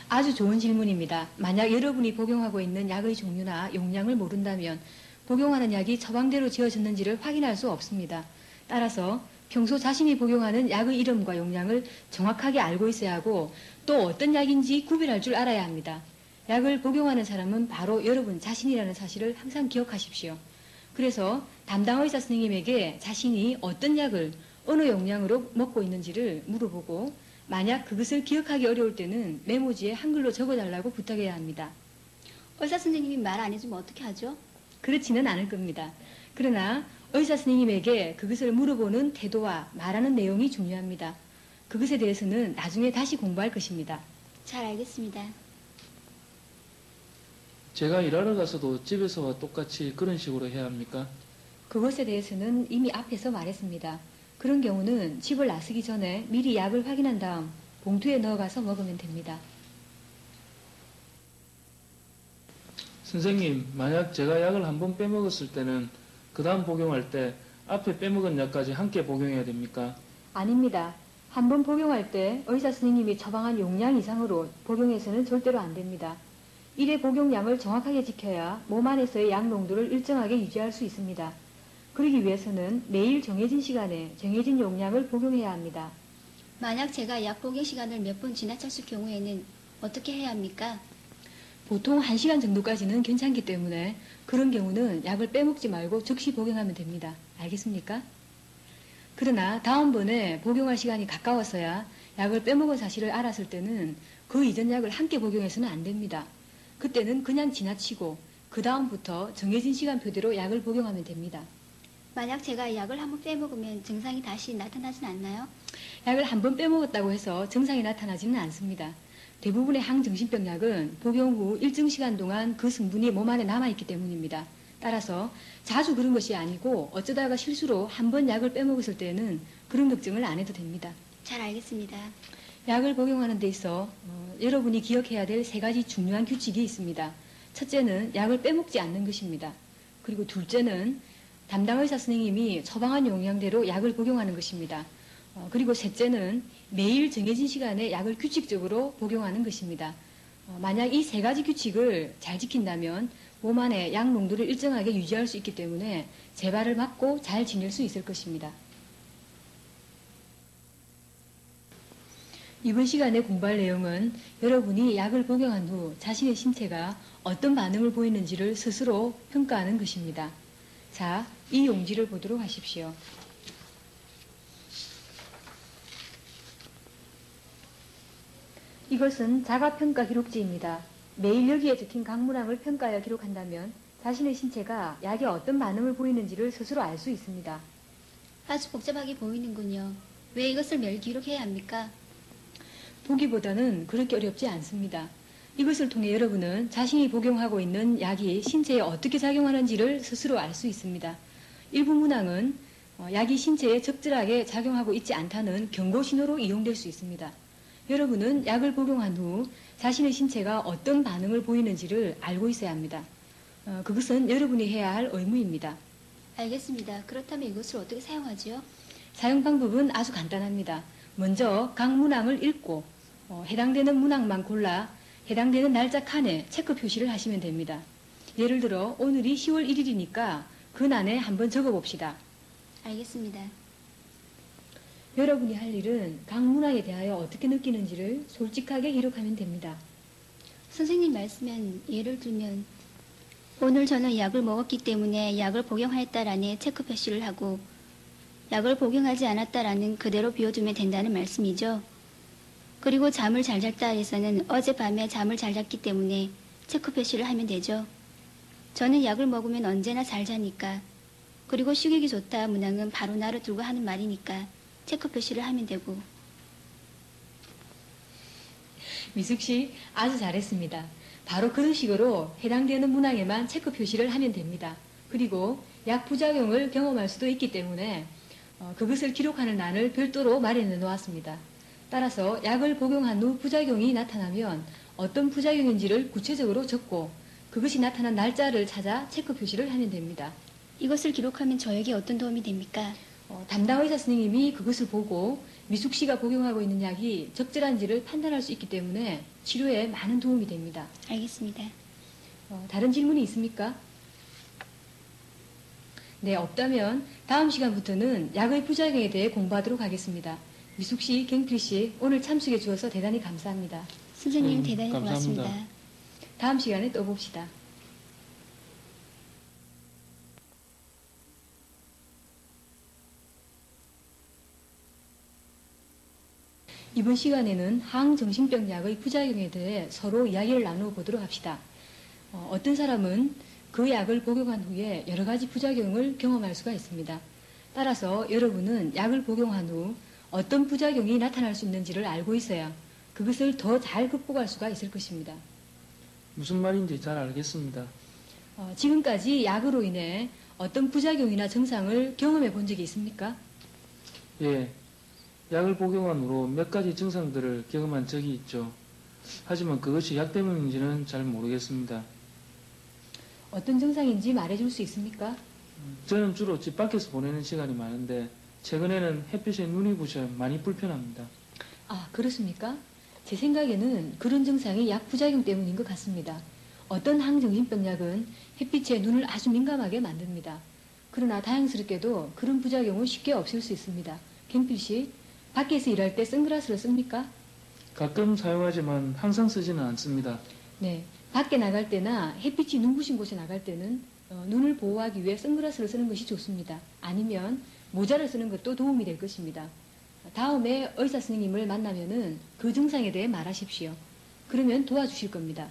[SPEAKER 4] 아주 좋은 질문입니다. 만약 여러분이 복용하고 있는 약의 종류나 용량을 모른다면 복용하는 약이 처방대로 지어졌는지를 확인할 수 없습니다. 따라서 평소 자신이 복용하는 약의 이름과 용량을 정확하게 알고 있어야 하고 또 어떤 약인지 구별할 줄 알아야 합니다. 약을 복용하는 사람은 바로 여러분 자신이라는 사실을 항상 기억하십시오. 그래서 담당 의사 선생님에게 자신이 어떤 약을 어느 용량으로 먹고 있는지를 물어보고 만약 그것을 기억하기 어려울 때는 메모지에 한글로 적어달라고 부탁해야 합니다.
[SPEAKER 3] 의사 선생님이 말 안 해주면 어떻게 하죠?
[SPEAKER 4] 그렇지는 않을 겁니다. 그러나 의사 선생님에게 그것을 물어보는 태도와 말하는 내용이 중요합니다. 그것에 대해서는 나중에 다시 공부할 것입니다.
[SPEAKER 3] 잘 알겠습니다.
[SPEAKER 5] 제가 일하러 가서도 집에서와 똑같이 그런 식으로 해야 합니까?
[SPEAKER 4] 그것에 대해서는 이미 앞에서 말했습니다. 그런 경우는 집을 나서기 전에 미리 약을 확인한 다음 봉투에 넣어가서 먹으면 됩니다.
[SPEAKER 5] 선생님, 만약 제가 약을 한번 빼먹었을 때는 그 다음 복용할 때 앞에 빼먹은 약까지 함께 복용해야 됩니까?
[SPEAKER 4] 아닙니다. 한 번 복용할 때 의사 선생님이 처방한 용량 이상으로 복용해서는 절대로 안 됩니다. 1회 복용량을 정확하게 지켜야 몸 안에서의 약 농도를 일정하게 유지할 수 있습니다. 그러기 위해서는 매일 정해진 시간에 정해진 용량을 복용해야 합니다.
[SPEAKER 3] 만약 제가 약 복용 시간을 몇 번 지나쳤을 경우에는 어떻게 해야 합니까?
[SPEAKER 4] 보통 1시간 정도까지는 괜찮기 때문에 그런 경우는 약을 빼먹지 말고 즉시 복용하면 됩니다. 알겠습니까? 그러나 다음번에 복용할 시간이 가까워서야 약을 빼먹은 사실을 알았을 때는 그 이전 약을 함께 복용해서는 안 됩니다. 그때는 그냥 지나치고 그 다음부터 정해진 시간표대로 약을 복용하면 됩니다.
[SPEAKER 3] 만약 제가 약을 한번 빼먹으면 증상이 다시 나타나진 않나요?
[SPEAKER 4] 약을 한 번 빼먹었다고 해서 증상이 나타나지는 않습니다. 대부분의 항정신병 약은 복용 후 일정 시간 동안 그 성분이 몸 안에 남아있기 때문입니다. 따라서 자주 그런 것이 아니고 어쩌다가 실수로 한 번 약을 빼먹었을 때는 그런 걱정을 안 해도 됩니다.
[SPEAKER 3] 잘 알겠습니다.
[SPEAKER 4] 약을 복용하는 데 있어 여러분이 기억해야 될 3가지 중요한 규칙이 있습니다. 첫째는 약을 빼먹지 않는 것입니다. 그리고 둘째는 담당 의사 선생님이 처방한 용량대로 약을 복용하는 것입니다. 그리고 셋째는 매일 정해진 시간에 약을 규칙적으로 복용하는 것입니다. 만약 이 3가지 규칙을 잘 지킨다면 몸 안에 약 농도를 일정하게 유지할 수 있기 때문에 재발을 막고 잘 지낼 수 있을 것입니다. 이번 시간에 공부할 내용은 여러분이 약을 복용한 후 자신의 신체가 어떤 반응을 보이는지를 스스로 평가하는 것입니다. 자, 이 용지를 보도록 하십시오. 이것은 자가평가 기록지입니다. 매일 여기에 적힌 각 문항을 평가하여 기록한다면 자신의 신체가 약에 어떤 반응을 보이는지를 스스로 알 수 있습니다.
[SPEAKER 3] 아주 복잡하게 보이는군요. 왜 이것을 매일 기록해야 합니까?
[SPEAKER 4] 보기보다는 그렇게 어렵지 않습니다. 이것을 통해 여러분은 자신이 복용하고 있는 약이 신체에 어떻게 작용하는지를 스스로 알 수 있습니다. 일부 문항은 약이 신체에 적절하게 작용하고 있지 않다는 경고 신호로 이용될 수 있습니다. 여러분은 약을 복용한 후 자신의 신체가 어떤 반응을 보이는지를 알고 있어야 합니다. 그것은 여러분이 해야 할 의무입니다.
[SPEAKER 3] 알겠습니다. 그렇다면 이것을 어떻게 사용하지요?
[SPEAKER 4] 사용 방법은 아주 간단합니다. 먼저 각 문항을 읽고 해당되는 문항만 골라 해당되는 날짜 칸에 체크 표시를 하시면 됩니다. 예를 들어 오늘이 10월 1일이니까 그날에 한번 적어봅시다.
[SPEAKER 3] 알겠습니다.
[SPEAKER 4] 여러분이 할 일은 각 문항에 대하여 어떻게 느끼는지를 솔직하게 기록하면 됩니다.
[SPEAKER 3] 선생님 말씀은 예를 들면 오늘 저는 약을 먹었기 때문에 약을 복용하였다라는 체크 표시를 하고 약을 복용하지 않았다라는 그대로 비워두면 된다는 말씀이죠. 그리고 잠을 잘 잤다 해서는 어젯밤에 잠을 잘 잤기 때문에 체크 표시를 하면 되죠. 저는 약을 먹으면 언제나 잘 자니까 그리고 식욕이 좋다 문항은 바로 나를 들고 하는 말이니까 체크 표시를 하면 되고.
[SPEAKER 4] 미숙 씨 아주 잘했습니다. 바로 그런 식으로 해당되는 문항에만 체크 표시를 하면 됩니다. 그리고 약 부작용을 경험할 수도 있기 때문에 그것을 기록하는 란을 별도로 마련해 놓았습니다. 따라서 약을 복용한 후 부작용이 나타나면 어떤 부작용인지를 구체적으로 적고 그것이 나타난 날짜를 찾아 체크 표시를 하면 됩니다.
[SPEAKER 3] 이것을 기록하면 저에게 어떤 도움이 됩니까?
[SPEAKER 4] 담당 의사 선생님이 그것을 보고 미숙 씨가 복용하고 있는 약이 적절한지를 판단할 수 있기 때문에 치료에 많은 도움이 됩니다.
[SPEAKER 3] 알겠습니다.
[SPEAKER 4] 다른 질문이 있습니까? 네, 없다면 다음 시간부터는 약의 부작용에 대해 공부하도록 하겠습니다. 미숙 씨, 경필 씨, 오늘 참석해 주셔서 대단히 감사합니다.
[SPEAKER 3] 선생님 대단히
[SPEAKER 5] 감사합니다.
[SPEAKER 3] 고맙습니다.
[SPEAKER 4] 다음 시간에 또 봅시다. 이번 시간에는 항정신병 약의 부작용에 대해 서로 이야기를 나누어 보도록 합시다. 어떤 사람은 그 약을 복용한 후에 여러 가지 부작용을 경험할 수가 있습니다. 따라서 여러분은 약을 복용한 후 어떤 부작용이 나타날 수 있는지를 알고 있어야 그것을 더 잘 극복할 수가 있을 것입니다.
[SPEAKER 5] 무슨 말인지 잘 알겠습니다.
[SPEAKER 4] 지금까지 약으로 인해 어떤 부작용이나 증상을 경험해 본 적이 있습니까?
[SPEAKER 5] 예, 약을 복용한 후로 몇 가지 증상들을 경험한 적이 있죠. 하지만 그것이 약 때문인지는 잘 모르겠습니다.
[SPEAKER 4] 어떤 증상인지 말해줄 수 있습니까?
[SPEAKER 5] 저는 주로 집 밖에서 보내는 시간이 많은데 최근에는 햇빛에 눈이 부셔 많이 불편합니다.
[SPEAKER 4] 아, 그렇습니까? 제 생각에는 그런 증상이 약 부작용 때문인 것 같습니다. 어떤 항정신병 약은 햇빛에 눈을 아주 민감하게 만듭니다. 그러나 다행스럽게도 그런 부작용은 쉽게 없앨 수 있습니다. 김필 씨, 밖에서 일할 때 선글라스를 씁니까?
[SPEAKER 5] 가끔 사용하지만 항상 쓰지는 않습니다.
[SPEAKER 4] 네, 밖에 나갈 때나 햇빛이 눈부신 곳에 나갈 때는 눈을 보호하기 위해 선글라스를 쓰는 것이 좋습니다. 아니면 모자를 쓰는 것도 도움이 될 것입니다. 다음에 의사 선생님을 만나면은 그 증상에 대해 말하십시오. 그러면 도와주실 겁니다.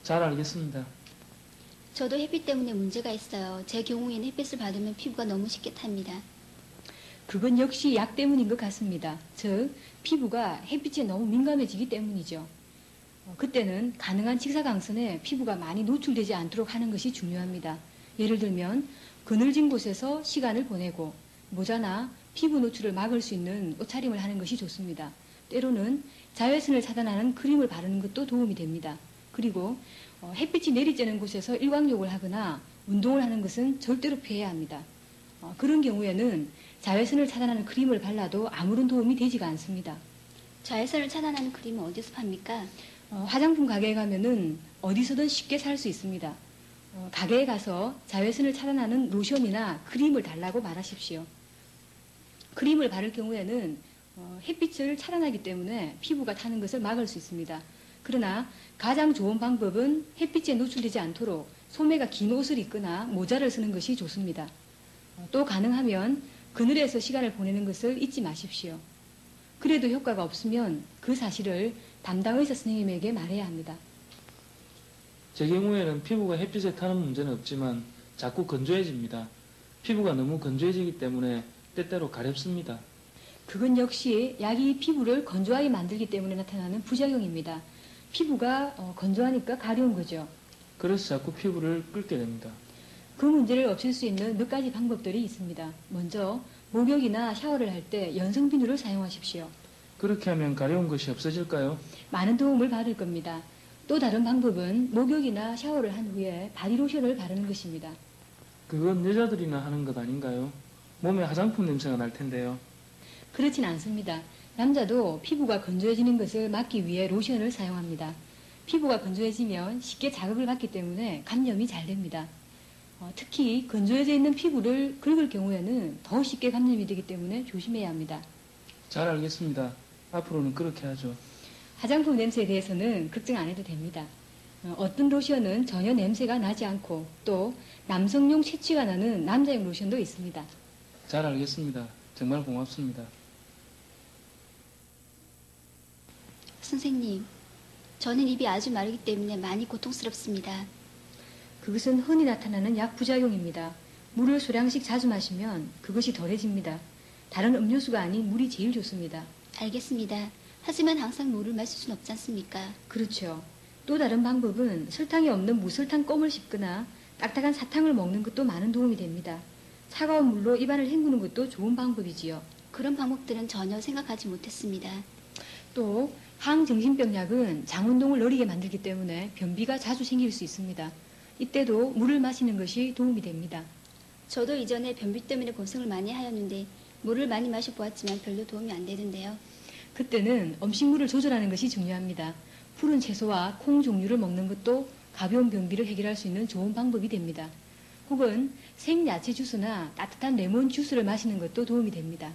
[SPEAKER 5] 잘 알겠습니다.
[SPEAKER 3] 저도 햇빛 때문에 문제가 있어요. 제 경우에는 햇빛을 받으면 피부가 너무 쉽게 탑니다.
[SPEAKER 4] 그건 역시 약 때문인 것 같습니다. 즉, 피부가 햇빛에 너무 민감해지기 때문이죠. 그때는 가능한 직사광선에 피부가 많이 노출되지 않도록 하는 것이 중요합니다. 예를 들면 그늘진 곳에서 시간을 보내고 모자나 피부 노출을 막을 수 있는 옷차림을 하는 것이 좋습니다. 때로는 자외선을 차단하는 크림을 바르는 것도 도움이 됩니다. 그리고 햇빛이 내리쬐는 곳에서 일광욕을 하거나 운동을 하는 것은 절대로 피해야 합니다. 그런 경우에는 자외선을 차단하는 크림을 발라도 아무런 도움이 되지가 않습니다.
[SPEAKER 3] 자외선을 차단하는 크림은 어디서 팝니까?
[SPEAKER 4] 화장품 가게에 가면은 어디서든 쉽게 살 수 있습니다. 가게에 가서 자외선을 차단하는 로션이나 크림을 달라고 말하십시오. 크림을 바를 경우에는 햇빛을 차단하기 때문에 피부가 타는 것을 막을 수 있습니다. 그러나 가장 좋은 방법은 햇빛에 노출되지 않도록 소매가 긴 옷을 입거나 모자를 쓰는 것이 좋습니다. 또 가능하면 그늘에서 시간을 보내는 것을 잊지 마십시오. 그래도 효과가 없으면 그 사실을 담당 의사 선생님에게 말해야 합니다.
[SPEAKER 5] 제 경우에는 피부가 햇빛에 타는 문제는 없지만 자꾸 건조해집니다. 피부가 너무 건조해지기 때문에 때때로 가렵습니다.
[SPEAKER 4] 그건 역시 약이 피부를 건조하게 만들기 때문에 나타나는 부작용입니다. 피부가 건조하니까 가려운 거죠.
[SPEAKER 5] 그래서 자꾸 피부를 끓게 됩니다.
[SPEAKER 4] 그 문제를 없앨 수 있는 몇 가지 방법들이 있습니다. 먼저 목욕이나 샤워를 할 때 연성 비누를 사용하십시오.
[SPEAKER 5] 그렇게 하면 가려운 것이 없어질까요?
[SPEAKER 4] 많은 도움을 받을 겁니다. 또 다른 방법은 목욕이나 샤워를 한 후에 바디로션을 바르는 것입니다.
[SPEAKER 5] 그건 여자들이나 하는 것 아닌가요? 몸에 화장품 냄새가 날 텐데요.
[SPEAKER 4] 그렇진 않습니다. 남자도 피부가 건조해지는 것을 막기 위해 로션을 사용합니다. 피부가 건조해지면 쉽게 자극을 받기 때문에 감염이 잘 됩니다. 특히 건조해져 있는 피부를 긁을 경우에는 더 쉽게 감염이 되기 때문에 조심해야 합니다.
[SPEAKER 5] 잘 알겠습니다. 앞으로는 그렇게 하죠.
[SPEAKER 4] 화장품 냄새에 대해서는 걱정 안 해도 됩니다. 어떤 로션은 전혀 냄새가 나지 않고 또 남성용 채취가 나는 남자용 로션도 있습니다.
[SPEAKER 5] 잘 알겠습니다. 정말 고맙습니다.
[SPEAKER 3] 선생님, 저는 입이 아주 마르기 때문에 많이 고통스럽습니다.
[SPEAKER 4] 그것은 흔히 나타나는 약 부작용입니다. 물을 소량씩 자주 마시면 그것이 덜해집니다. 다른 음료수가 아닌 물이 제일 좋습니다.
[SPEAKER 3] 알겠습니다. 하지만 항상 물을 마실 수는 없지 않습니까?
[SPEAKER 4] 그렇죠. 또 다른 방법은 설탕이 없는 무설탕 껌을 씹거나 딱딱한 사탕을 먹는 것도 많은 도움이 됩니다. 차가운 물로 입안을 헹구는 것도 좋은 방법이지요.
[SPEAKER 3] 그런 방법들은 전혀 생각하지 못했습니다.
[SPEAKER 4] 또 항정신병 약은 장운동을 느리게 만들기 때문에 변비가 자주 생길 수 있습니다. 이때도 물을 마시는 것이 도움이 됩니다.
[SPEAKER 3] 저도 이전에 변비 때문에 고생을 많이 하였는데 물을 많이 마셔보았지만 별로 도움이 안 되던데요.
[SPEAKER 4] 그때는 음식물을 조절하는 것이 중요합니다. 푸른 채소와 콩 종류를 먹는 것도 가벼운 변비를 해결할 수 있는 좋은 방법이 됩니다. 혹은 생야채 주스나 따뜻한 레몬 주스를 마시는 것도 도움이 됩니다.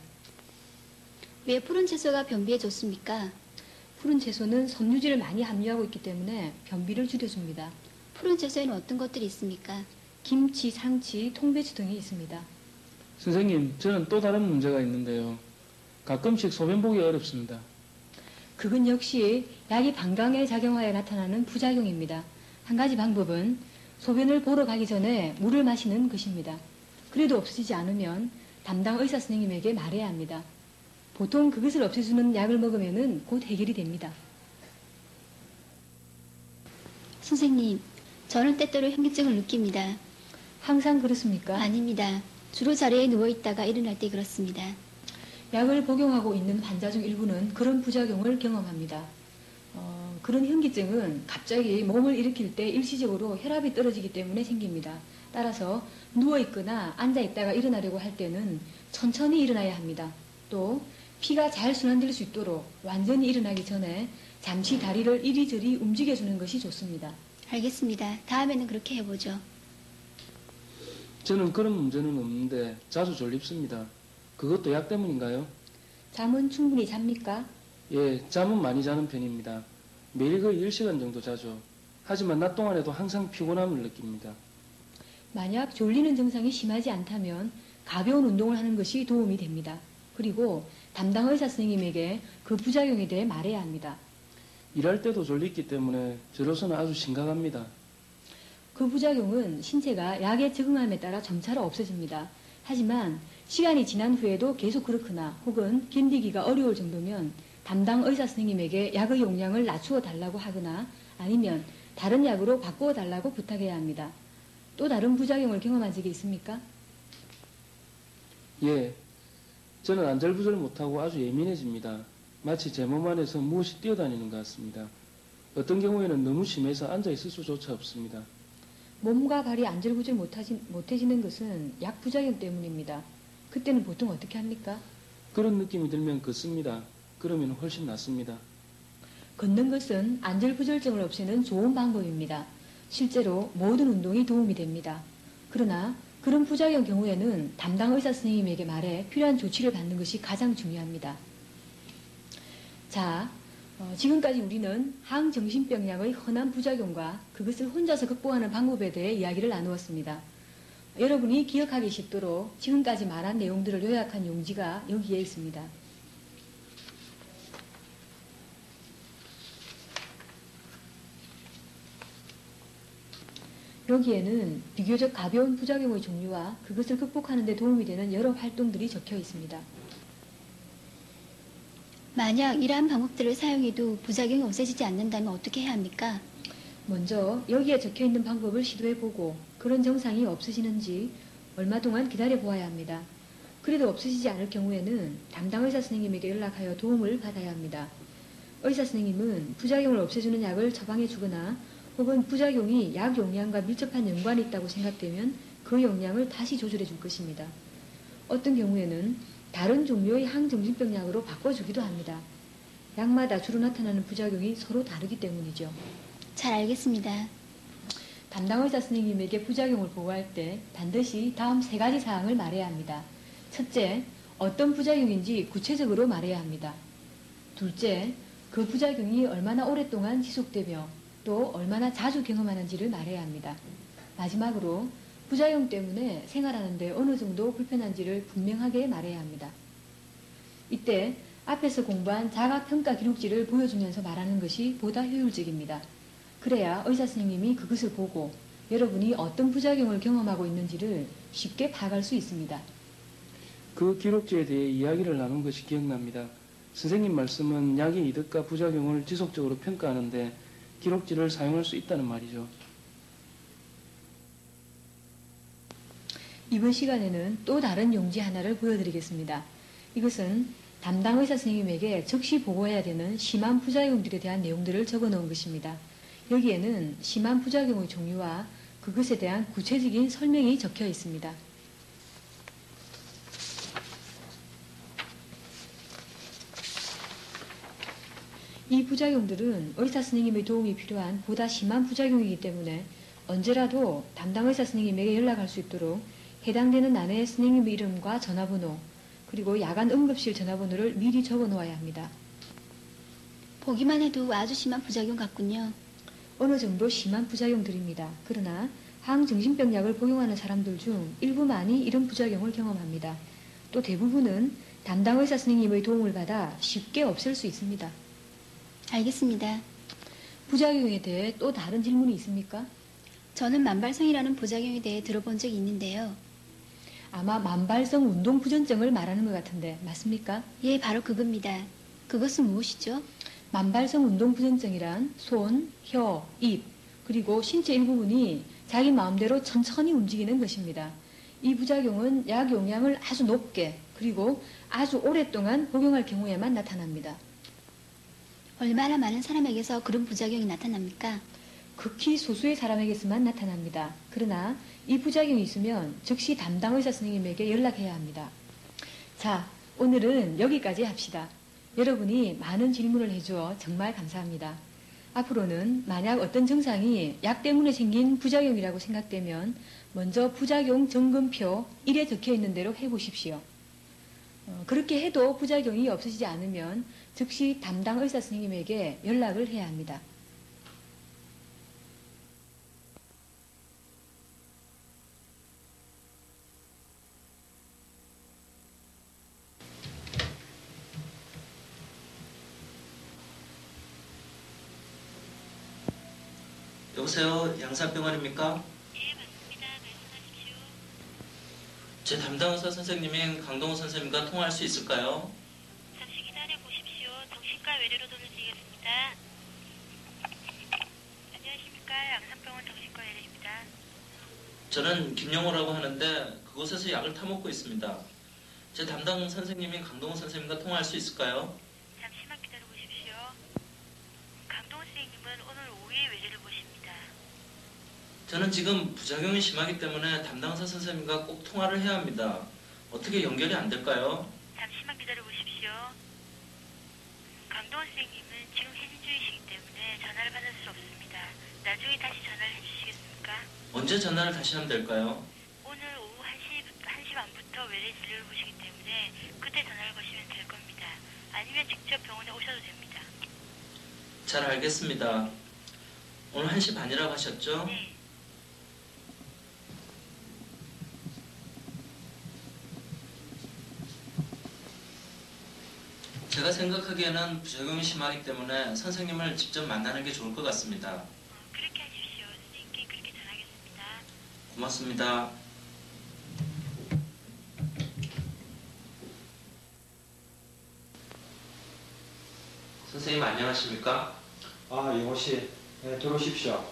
[SPEAKER 3] 왜 푸른 채소가 변비에 좋습니까?
[SPEAKER 4] 푸른 채소는 섬유질을 많이 함유하고 있기 때문에 변비를 줄여줍니다.
[SPEAKER 3] 푸른 채소에는 어떤 것들이 있습니까?
[SPEAKER 4] 김치, 상치, 통배추 등이 있습니다.
[SPEAKER 5] 선생님, 저는 또 다른 문제가 있는데요. 가끔씩 소변 보기 어렵습니다.
[SPEAKER 4] 그건 역시 약이 방광에 작용하여 나타나는 부작용입니다. 한 가지 방법은 소변을 보러 가기 전에 물을 마시는 것입니다. 그래도 없어지지 않으면 담당 의사 선생님에게 말해야 합니다. 보통 그것을 없애주는 약을 먹으면 곧 해결이 됩니다.
[SPEAKER 3] 선생님, 저는 때때로 현기증을 느낍니다.
[SPEAKER 4] 항상 그렇습니까?
[SPEAKER 3] 아닙니다. 주로 자리에 누워있다가 일어날 때 그렇습니다.
[SPEAKER 4] 약을 복용하고 있는 환자 중 일부는 그런 부작용을 경험합니다. 그런 현기증은 갑자기 몸을 일으킬 때 일시적으로 혈압이 떨어지기 때문에 생깁니다. 따라서 누워있거나 앉아있다가 일어나려고 할 때는 천천히 일어나야 합니다. 또 피가 잘 순환될 수 있도록 완전히 일어나기 전에 잠시 다리를 이리저리 움직여주는 것이 좋습니다.
[SPEAKER 2] 알겠습니다. 다음에는 그렇게 해보죠.
[SPEAKER 5] 저는 그런 문제는 없는데 자주 졸립습니다. 그것도 약 때문인가요?
[SPEAKER 4] 잠은 충분히 잡니까?
[SPEAKER 5] 예, 잠은 많이 자는 편입니다. 매일 거의 1시간 정도 자죠. 하지만 낮 동안에도 항상 피곤함을 느낍니다.
[SPEAKER 4] 만약 졸리는 증상이 심하지 않다면 가벼운 운동을 하는 것이 도움이 됩니다. 그리고 담당 의사 선생님에게 그 부작용에 대해 말해야 합니다.
[SPEAKER 5] 일할 때도 졸리기 때문에 저로서는 아주 심각합니다.
[SPEAKER 4] 그 부작용은 신체가 약에 적응함에 따라 점차로 없어집니다. 하지만 시간이 지난 후에도 계속 그렇거나 혹은 견디기가 어려울 정도면 담당 의사 선생님에게 약의 용량을 낮추어 달라고 하거나 아니면 다른 약으로 바꾸어 달라고 부탁해야 합니다. 또 다른 부작용을 경험한 적이 있습니까?
[SPEAKER 5] 예, 저는 안절부절 못하고 아주 예민해집니다. 마치 제 몸 안에서 무엇이 뛰어다니는 것 같습니다. 어떤 경우에는 너무 심해서 앉아있을 수조차 없습니다.
[SPEAKER 4] 몸과 발이 안절부절 못해지는 것은 약 부작용 때문입니다. 그때는 보통 어떻게 합니까?
[SPEAKER 5] 그런 느낌이 들면 걷습니다. 그러면 훨씬 낫습니다.
[SPEAKER 4] 걷는 것은 안절부절증을 없애는 좋은 방법입니다. 실제로 모든 운동이 도움이 됩니다. 그러나 그런 부작용 경우에는 담당 의사 선생님에게 말해 필요한 조치를 받는 것이 가장 중요합니다. 자, 지금까지 우리는 항정신병약의 흔한 부작용과 그것을 혼자서 극복하는 방법에 대해 이야기를 나누었습니다. 여러분이 기억하기 쉽도록 지금까지 말한 내용들을 요약한 용지가 여기에 있습니다. 여기에는 비교적 가벼운 부작용의 종류와 그것을 극복하는 데 도움이 되는 여러 활동들이 적혀 있습니다.
[SPEAKER 2] 만약 이러한 방법들을 사용해도 부작용이 없어지지 않는다면 어떻게 해야 합니까?
[SPEAKER 4] 먼저 여기에 적혀 있는 방법을 시도해보고 그런 증상이 없으시는지 얼마 동안 기다려 보아야 합니다. 그래도 없으시지 않을 경우에는 담당 의사 선생님에게 연락하여 도움을 받아야 합니다. 의사 선생님은 부작용을 없애주는 약을 처방해 주거나 혹은 부작용이 약 용량과 밀접한 연관이 있다고 생각되면 그 용량을 다시 조절해 줄 것입니다. 어떤 경우에는 다른 종류의 항정신병 약으로 바꿔주기도 합니다. 약마다 주로 나타나는 부작용이 서로 다르기 때문이죠.
[SPEAKER 2] 잘 알겠습니다.
[SPEAKER 4] 담당 의사 선생님에게 부작용을 보고할 때 반드시 다음 3가지 사항을 말해야 합니다. 첫째, 어떤 부작용인지 구체적으로 말해야 합니다. 둘째, 그 부작용이 얼마나 오랫동안 지속되며 또 얼마나 자주 경험하는지를 말해야 합니다. 마지막으로 부작용 때문에 생활하는데 어느 정도 불편한지를 분명하게 말해야 합니다. 이때 앞에서 공부한 자가평가 기록지를 보여주면서 말하는 것이 보다 효율적입니다. 그래야 의사 선생님이 그것을 보고 여러분이 어떤 부작용을 경험하고 있는지를 쉽게 파악할 수 있습니다.
[SPEAKER 5] 그 기록지에 대해 이야기를 나눈 것이 기억납니다. 선생님 말씀은 약의 이득과 부작용을 지속적으로 평가하는데 기록지를 사용할 수 있다는 말이죠.
[SPEAKER 4] 이번 시간에는 또 다른 용지 하나를 보여드리겠습니다. 이것은 담당 의사 선생님에게 즉시 보고해야 되는 심한 부작용들에 대한 내용들을 적어 놓은 것입니다. 여기에는 심한 부작용의 종류와 그것에 대한 구체적인 설명이 적혀 있습니다. 이 부작용들은 의사 선생님의 도움이 필요한 보다 심한 부작용이기 때문에 언제라도 담당 의사 선생님에게 연락할 수 있도록 해당되는 난의 선생님의 이름과 전화번호 그리고 야간 응급실 전화번호를 미리 적어 놓아야 합니다.
[SPEAKER 2] 보기만 해도 아주 심한 부작용 같군요.
[SPEAKER 4] 어느 정도 심한 부작용들입니다. 그러나 항정신병 약을 복용하는 사람들 중 일부만이 이런 부작용을 경험합니다. 또 대부분은 담당 의사 선생님의 도움을 받아 쉽게 없앨 수 있습니다.
[SPEAKER 2] 알겠습니다.
[SPEAKER 4] 부작용에 대해 또 다른 질문이 있습니까?
[SPEAKER 2] 저는 만발성이라는 부작용에 대해 들어본 적이 있는데요.
[SPEAKER 4] 아마 만발성 운동부전증을 말하는 것 같은데 맞습니까?
[SPEAKER 2] 예, 바로 그겁니다. 그것은 무엇이죠?
[SPEAKER 4] 만발성 운동부전증이란 손, 혀, 입, 그리고 신체 일부분이 자기 마음대로 천천히 움직이는 것입니다. 이 부작용은 약 용량을 아주 높게 그리고 아주 오랫동안 복용할 경우에만 나타납니다.
[SPEAKER 2] 얼마나 많은 사람에게서 그런 부작용이 나타납니까?
[SPEAKER 4] 극히 소수의 사람에게서만 나타납니다. 그러나 이 부작용이 있으면 즉시 담당 의사 선생님에게 연락해야 합니다. 자, 오늘은 여기까지 합시다. 여러분이 많은 질문을 해주어 정말 감사합니다. 앞으로는 만약 어떤 증상이 약 때문에 생긴 부작용이라고 생각되면 먼저 부작용 점검표 1에 적혀 있는 대로 해보십시오. 그렇게 해도 부작용이 없어지지 않으면 즉시 담당 의사 선생님에게 연락을 해야 합니다.
[SPEAKER 1] 여보세요, 양산병원입니까?
[SPEAKER 6] 예, 맞습니다. 말씀하십시오.
[SPEAKER 1] 제 담당 의사 선생님인 강동호 선생님과 통화할 수 있을까요?
[SPEAKER 6] 잠시 기다려 보십시오. 정신과 외래로 돌려드리겠습니다. 안녕하십니까? 양산병원 정신과 외래입니다.
[SPEAKER 1] 저는 김영호라고 하는데 그곳에서 약을 타먹고 있습니다. 제 담당 선생님인 강동호 선생님과 통화할 수 있을까요?
[SPEAKER 6] 잠시만 기다려 보십시오. 강동원 선생님은 오늘 오후에 외래를 보십니다.
[SPEAKER 1] 저는 지금 부작용이 심하기 때문에 담당 의사 선생님과 꼭 통화를 해야 합니다. 어떻게 연결이 안 될까요?
[SPEAKER 6] 잠시만 기다려 보십시오. 강동원 선생님은 지금 회진 중이시기 때문에 전화를 받을 수 없습니다. 나중에 다시 전화를 해주시겠습니까?
[SPEAKER 1] 언제 전화를 다시 하면 될까요?
[SPEAKER 6] 오늘 오후 1시 반부터 외래 진료를 보시기 때문에 그때 전화를 거시면 될 겁니다. 아니면 직접 병원에 오셔도 됩니다.
[SPEAKER 1] 잘 알겠습니다. 오늘 1시 반이라고 하셨죠?
[SPEAKER 6] 네.
[SPEAKER 1] 제가 생각하기에는 부작용이 심하기 때문에 선생님을 직접 만나는 게 좋을 것 같습니다.
[SPEAKER 6] 그렇게 하십시오. 선생님께 그렇게 전하겠습니다.
[SPEAKER 1] 고맙습니다. 선생님 안녕하십니까?
[SPEAKER 7] 아, 영호 씨, 네, 들어오십시오.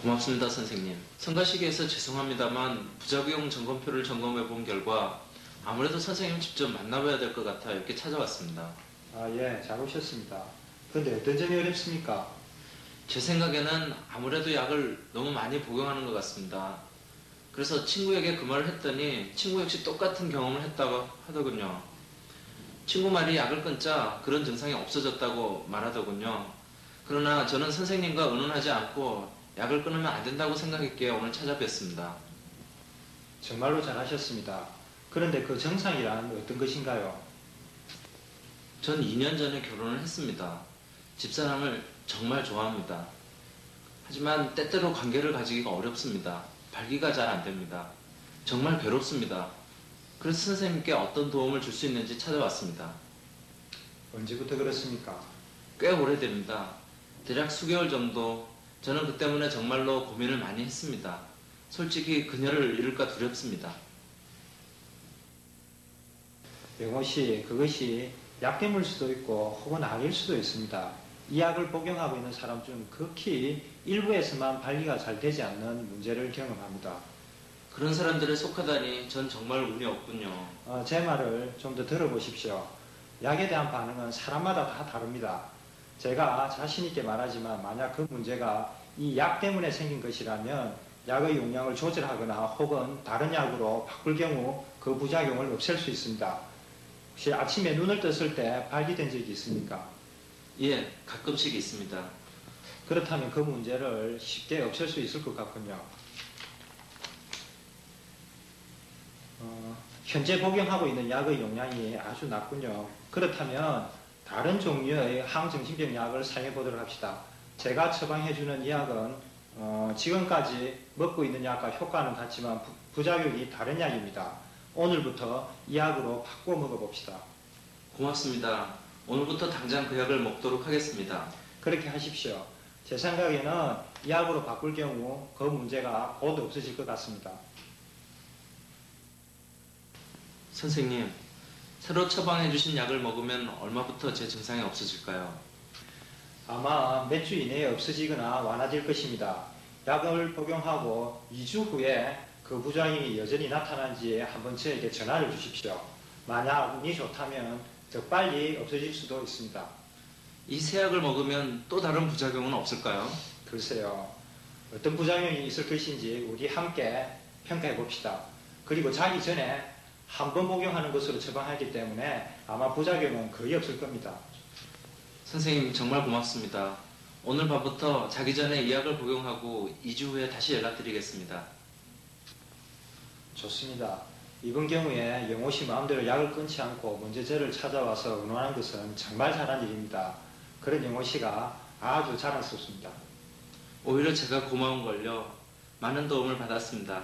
[SPEAKER 1] 고맙습니다, 선생님. 성가시기에서 죄송합니다만 부작용 점검표를 점검해 본 결과 아무래도 선생님 직접 만나봐야 될 것 같아 이렇게 찾아왔습니다.
[SPEAKER 7] 아, 예, 잘 오셨습니다. 근데 어떤 점이 어렵습니까?
[SPEAKER 1] 제 생각에는 아무래도 약을 너무 많이 복용하는 것 같습니다. 그래서 친구에게 그 말을 했더니 친구 역시 똑같은 경험을 했다고 하더군요. 친구 말이 약을 끊자 그런 증상이 없어졌다고 말하더군요. 그러나 저는 선생님과 의논하지 않고 약을 끊으면 안 된다고 생각했기에 오늘 찾아뵙습니다.
[SPEAKER 7] 정말로 잘하셨습니다. 그런데 그 정상이란 어떤 것인가요?
[SPEAKER 1] 전 2년 전에 결혼을 했습니다. 집사람을 정말 좋아합니다. 하지만 때때로 관계를 가지기가 어렵습니다. 발기가 잘 안 됩니다. 정말 괴롭습니다. 그래서 선생님께 어떤 도움을 줄 수 있는지 찾아왔습니다.
[SPEAKER 7] 언제부터 그렇습니까?
[SPEAKER 1] 꽤 오래됩니다. 대략 수개월 정도. 저는 그 때문에 정말로 고민을 많이 했습니다. 솔직히 그녀를 잃을까 두렵습니다.
[SPEAKER 7] 영호 씨, 그것이 약겜일 수도 있고 혹은 아닐 수도 있습니다. 이 약을 복용하고 있는 사람 중 극히 일부에서만 발기가 잘 되지 않는 문제를 경험합니다.
[SPEAKER 1] 그런 사람들에 속하다니 전 정말 운이 없군요.
[SPEAKER 7] 제 말을 좀 더 들어보십시오. 약에 대한 반응은 사람마다 다 다릅니다. 제가 자신있게 말하지만 만약 그 문제가 이 약 때문에 생긴 것이라면 약의 용량을 조절하거나 혹은 다른 약으로 바꿀 경우 그 부작용을 없앨 수 있습니다. 혹시 아침에 눈을 떴을 때 발기된 적이 있습니까?
[SPEAKER 1] 예, 가끔씩 있습니다.
[SPEAKER 7] 그렇다면 그 문제를 쉽게 없앨 수 있을 것 같군요. 현재 복용하고 있는 약의 용량이 아주 낮군요. 그렇다면 다른 종류의 항정신병 약을 사용해 보도록 합시다. 제가 처방해주는 이 약은 지금까지 먹고 있는 약과 효과는 같지만 부작용이 다른 약입니다. 오늘부터 이 약으로 바꿔 먹어봅시다.
[SPEAKER 1] 고맙습니다. 오늘부터 당장 그 약을 먹도록 하겠습니다.
[SPEAKER 7] 그렇게 하십시오. 제 생각에는 이 약으로 바꿀 경우 그 문제가 곧 없어질 것 같습니다.
[SPEAKER 1] 선생님, 새로 처방해 주신 약을 먹으면 얼마부터 제 증상이 없어질까요?
[SPEAKER 7] 아마 몇 주 이내에 없어지거나 완화될 것입니다. 약을 복용하고 2주 후에 그 부작용이 여전히 나타난지 한번 저에게 전화를 주십시오. 만약 운이 좋다면 더 빨리 없어질 수도 있습니다.
[SPEAKER 1] 이 새 약을 먹으면 또 다른 부작용은 없을까요?
[SPEAKER 7] 글쎄요. 어떤 부작용이 있을 것인지 우리 함께 평가해 봅시다. 그리고 자기 전에 한 번 복용하는 것으로 처방하기 때문에 아마 부작용은 거의 없을 겁니다.
[SPEAKER 1] 선생님 정말 고맙습니다. 오늘 밤부터 자기 전에 이 약을 복용하고 2주 후에 다시 연락드리겠습니다.
[SPEAKER 7] 좋습니다. 이번 경우에 영호 씨 마음대로 약을 끊지 않고 먼저 저를 찾아와서 의논한 것은 정말 잘한 일입니다. 그런 영호 씨가 아주 자랑스럽습니다.
[SPEAKER 1] 오히려 제가 고마운 걸요. 많은 도움을 받았습니다.